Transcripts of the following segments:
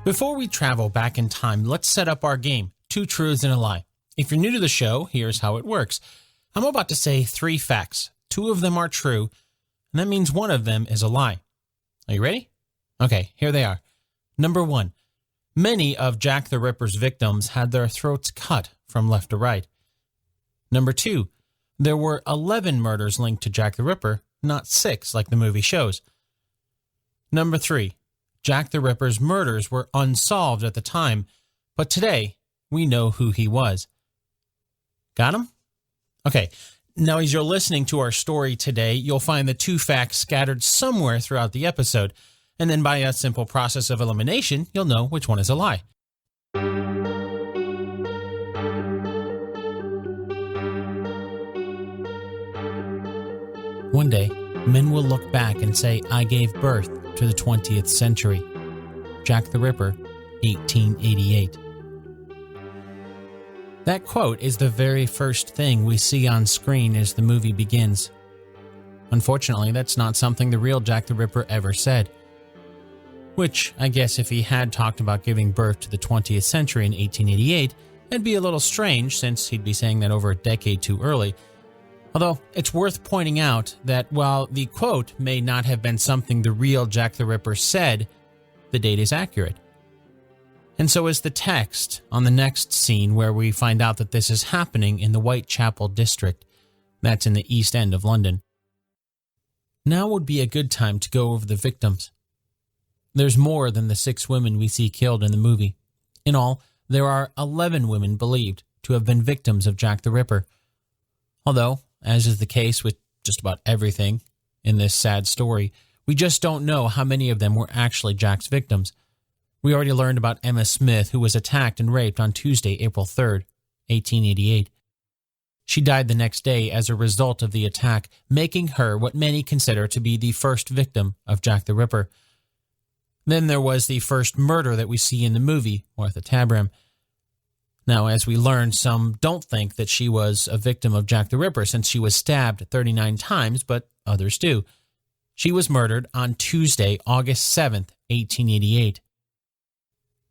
Before we travel back in time, let's set up our game, Two Truths and a Lie. If you're new to the show, here's how it works. I'm about to say 3 facts. 2 of them are true, and that means 1 of them is a lie. Are you ready? Okay, here they are. Number 1. Many of Jack the Ripper's victims had their throats cut from left to right. Number 2. There were 11 murders linked to Jack the Ripper, not 6 like the movie shows. Number 3. Jack the Ripper's murders were unsolved at the time, but today we know who he was. Got him? Okay, now as you're listening to our story today, you'll find the 2 facts scattered somewhere throughout the episode, and then by a simple process of elimination, you'll know which one is a lie. One day, men will look back and say, I gave birth to the 20th century. Jack the Ripper, 1888. That quote is the very first thing we see on screen as the movie begins. Unfortunately, that's not something the real Jack the Ripper ever said. Which, I guess if he had talked about giving birth to the 20th century in 1888, it'd be a little strange since he'd be saying that over a decade too early. Although, it's worth pointing out that while the quote may not have been something the real Jack the Ripper said, the date is accurate. And so is the text on the next scene where we find out that this is happening in the Whitechapel district. That's in the East End of London. Now would be a good time to go over the victims. There's more than the 6 women we see killed in the movie. In all, there are 11 women believed to have been victims of Jack the Ripper. Although, as is the case with just about everything in this sad story, we just don't know how many of them were actually Jack's victims. We already learned about Emma Smith, who was attacked and raped on Tuesday, April 3rd, 1888. She died the next day as a result of the attack, making her what many consider to be the first victim of Jack the Ripper. Then there was the first murder that we see in the movie, Martha Tabram. Now, as we learned, some don't think that she was a victim of Jack the Ripper since she was stabbed 39 times, but others do. She was murdered on Tuesday, August 7th, 1888.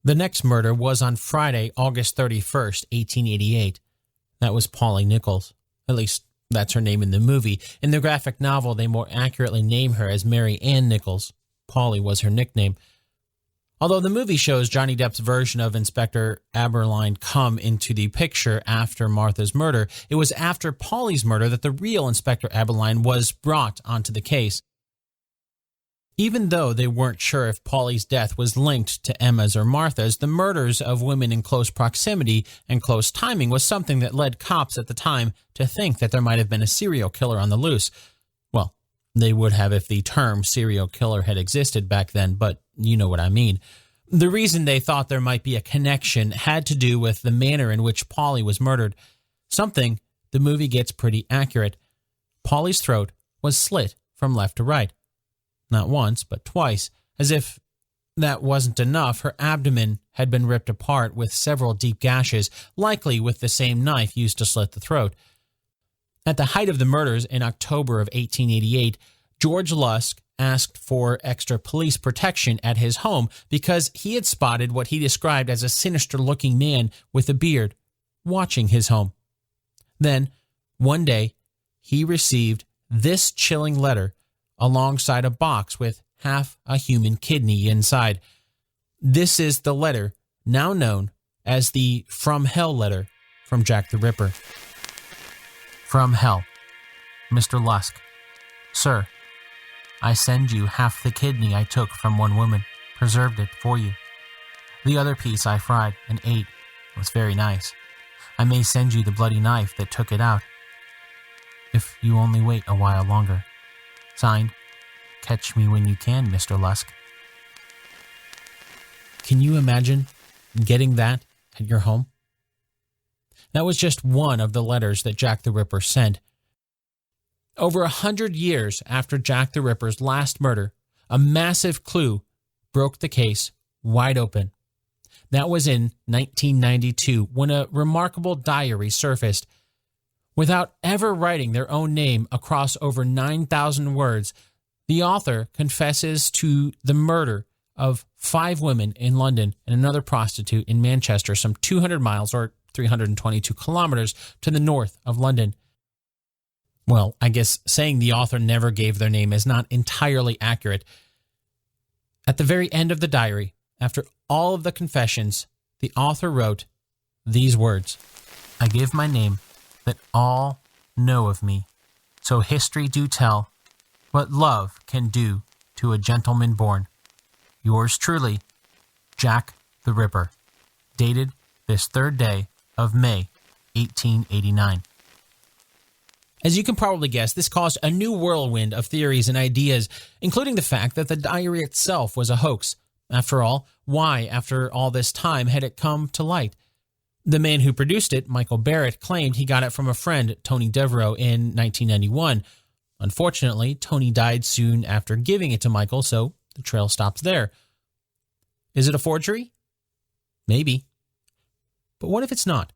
The next murder was on Friday, August 31st, 1888. That was Polly Nichols. At least, that's her name in the movie. In the graphic novel, they more accurately name her as Mary Ann Nichols. Polly was her nickname. Although the movie shows Johnny Depp's version of Inspector Aberline come into the picture after Martha's murder, it was after Polly's murder that the real Inspector Aberline was brought onto the case. Even though they weren't sure if Polly's death was linked to Emma's or Martha's, the murders of women in close proximity and close timing was something that led cops at the time to think that there might have been a serial killer on the loose. Well, they would have if the term serial killer had existed back then, but you know what I mean. The reason they thought there might be a connection had to do with the manner in which Polly was murdered. Something the movie gets pretty accurate. Polly's throat was slit from left to right. Not once, but twice. As if that wasn't enough, her abdomen had been ripped apart with several deep gashes, likely with the same knife used to slit the throat. At the height of the murders in October of 1888, George Lusk asked for extra police protection at his home because he had spotted what he described as a sinister-looking man with a beard watching his home. Then, one day, he received this chilling letter alongside a box with half a human kidney inside. This is the letter now known as the From Hell letter from Jack the Ripper. From Hell. Mr. Lusk. Sir, I send you half the kidney I took from one woman, preserved it for you. The other piece I fried and ate. It was very nice. I may send you the bloody knife that took it out, if you only wait a while longer. Signed, Catch Me When You Can, Mr. Lusk. Can you imagine getting that at your home? That was just one of the letters that Jack the Ripper sent. Over 100 years after Jack the Ripper's last murder, a massive clue broke the case wide open. That was in 1992 when a remarkable diary surfaced. Without ever writing their own name across over 9,000 words, the author confesses to the murder of 5 women in London and another prostitute in Manchester, some 200 miles or 322 kilometers to the north of London. Well, I guess saying the author never gave their name is not entirely accurate. At the very end of the diary, after all of the confessions, the author wrote these words: "I give my name that all know of me, so history do tell what love can do to a gentleman born. Yours truly, Jack the Ripper. Dated this 3rd day of May, 1889. As you can probably guess, this caused a new whirlwind of theories and ideas, including the fact that the diary itself was a hoax. After all, why, after all this time, had it come to light? The man who produced it, Michael Barrett, claimed he got it from a friend, Tony Devereaux, in 1991. Unfortunately, Tony died soon after giving it to Michael, so the trail stops there. Is it a forgery? Maybe. But what if it's not?